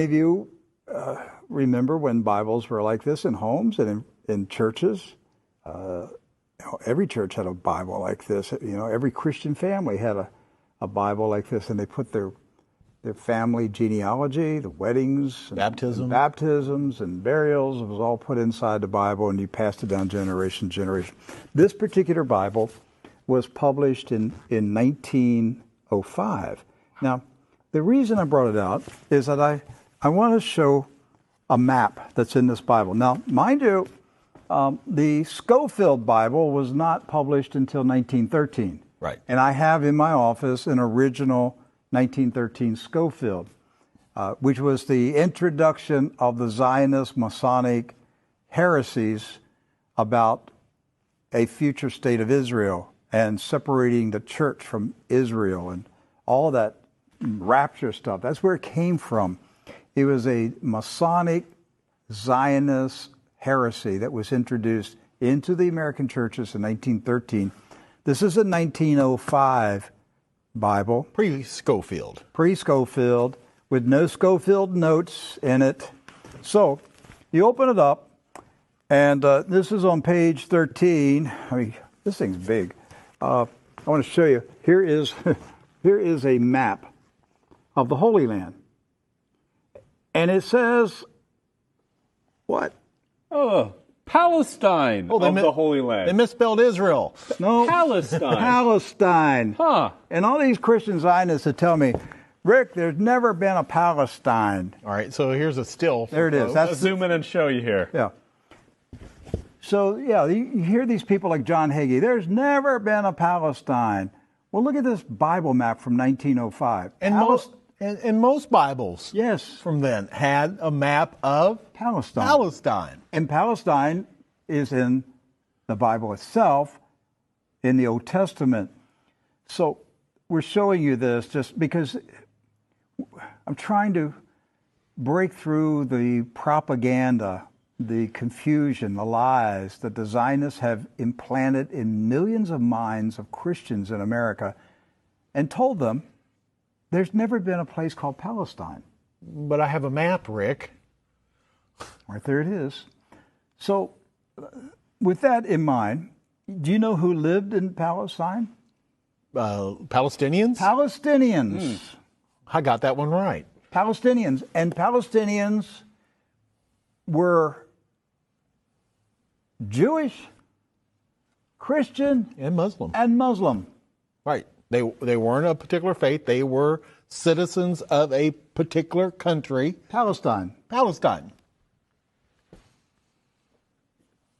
If you remember when Bibles were like this in homes and in churches, every church had a Bible like this. Every Christian family had a Bible like this, and they put their family genealogy, the weddings, baptisms and burials. It was all put inside the Bible, and you passed it down generation to generation. This particular Bible was published in 1905. Now, the reason I brought it out is that I want to show a map that's in this Bible. Now, mind you, the Scofield Bible was not published until 1913. Right. And I have in my office an original 1913 Scofield, which was the introduction of the Zionist Masonic heresies about a future state of Israel and separating the church from Israel and all that rapture stuff. That's where it came from. It was a Masonic Zionist heresy that was introduced into the American churches in 1913. This is a 1905 Bible. Pre-Scofield. Pre-Scofield, with no Scofield notes in it. So, you open it up, and this is on page 13. I mean, this thing's big. I want to show you. Here is a map of the Holy Land. And it says, what? Oh, Palestine of the Holy Land. They misspelled Israel. No. Palestine. Palestine. Huh. And all these Christian Zionists that tell me, Rick, there's never been a Palestine. All right, so here's a still. There it is. Let's zoom in and show you here. Yeah. So, you hear these people like John Hagee, there's never been a Palestine. Well, look at this Bible map from 1905. And most Bibles, yes, from then had a map of Palestine. And Palestine is in the Bible itself, in the Old Testament. So we're showing you this just because I'm trying to break through the propaganda, the confusion, the lies that the Zionists have implanted in millions of minds of Christians in America, and told them there's never been a place called Palestine. But I have a map, Rick. Right there it is. So, with that in mind, do you know who lived in Palestine? Palestinians? Palestinians. I got that one right. Palestinians. And Palestinians were Jewish, Christian, and Muslim. Right. They weren't a particular faith. They were citizens of a particular country. Palestine.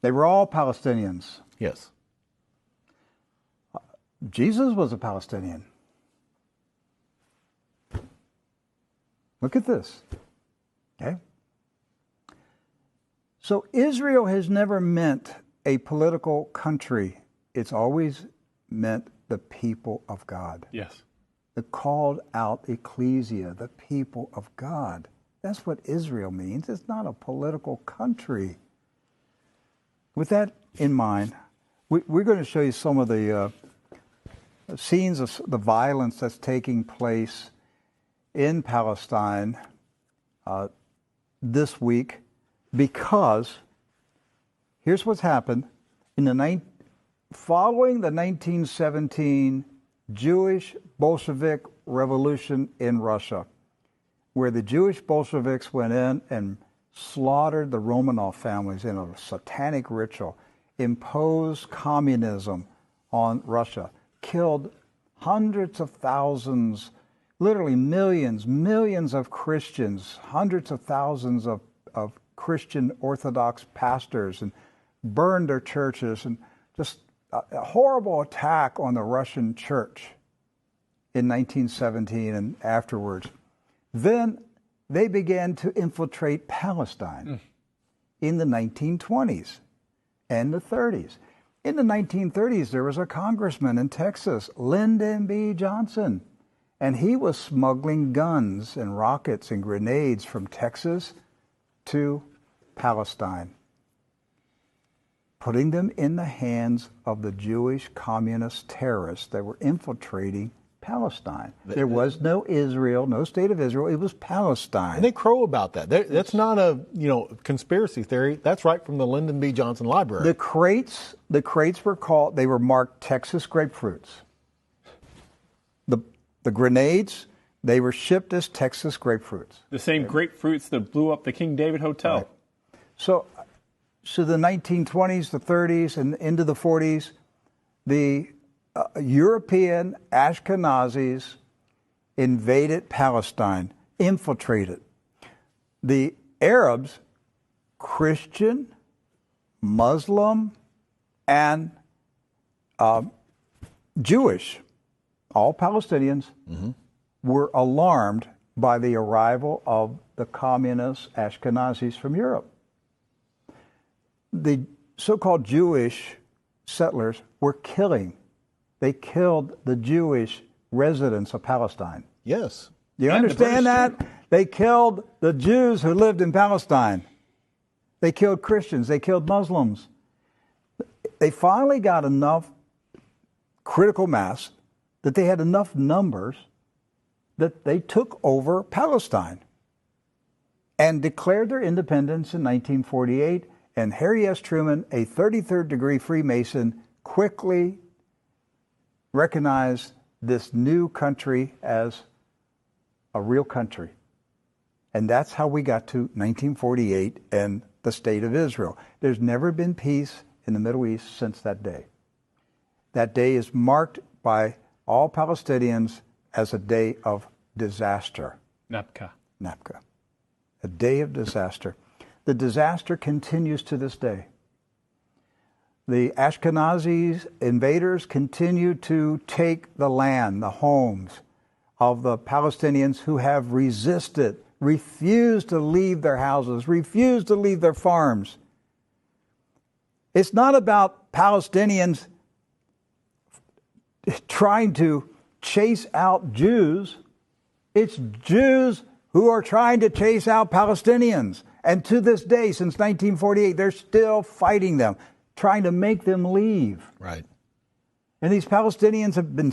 They were all Palestinians. Yes. Jesus was a Palestinian. Look at this. Okay? So Israel has never meant a political country. It's always meant the people of God. Yes. The called out ecclesia, the people of God. That's what Israel means. It's not a political country. With that in mind, we're going to show you some of the scenes of the violence that's taking place in Palestine this week, because here's what's happened. Following the 1917 Jewish Bolshevik Revolution in Russia, where the Jewish Bolsheviks went in and slaughtered the Romanov families in a satanic ritual, imposed communism on Russia, killed hundreds of thousands, literally millions of Christians, hundreds of thousands of Christian Orthodox pastors, and burned their churches, and just a horrible attack on the Russian church in 1917 and afterwards. Then they began to infiltrate Palestine in the 1920s and the 30s. In the 1930s, there was a congressman in Texas, Lyndon B. Johnson, and he was smuggling guns and rockets and grenades from Texas to Palestine, putting them in the hands of the Jewish communist terrorists that were infiltrating Palestine. There was no Israel, no state of Israel. It was Palestine. And they crow about that. That's not a conspiracy theory. That's right from the Lyndon B. Johnson Library. The crates were marked Texas grapefruits. The grenades, they were shipped as Texas grapefruits. The same grapefruits that blew up the King David Hotel. Right. So the 1920s, the 30s, and into the 40s, the European Ashkenazis invaded Palestine, infiltrated. The Arabs, Christian, Muslim, and Jewish, all Palestinians, were alarmed by the arrival of the communist Ashkenazis from Europe. The so-called Jewish settlers were killing. They killed the Jewish residents of Palestine. Yes. Do you understand that? They killed the Jews who lived in Palestine. They killed Christians. They killed Muslims. They finally got enough critical mass that they had enough numbers that they took over Palestine and declared their independence in 1948. And Harry S. Truman, a 33rd degree Freemason, quickly recognized this new country as a real country. And that's how we got to 1948 and the State of Israel. There's never been peace in the Middle East since that day. That day is marked by all Palestinians as a day of disaster. Napka. A day of disaster. The disaster continues to this day. The Ashkenazi invaders continue to take the land, the homes of the Palestinians who have resisted, refused to leave their houses, refused to leave their farms. It's not about Palestinians trying to chase out Jews. It's Jews who are trying to chase out Palestinians. And to this day, since 1948, they're still fighting them, trying to make them leave. Right. And these Palestinians have been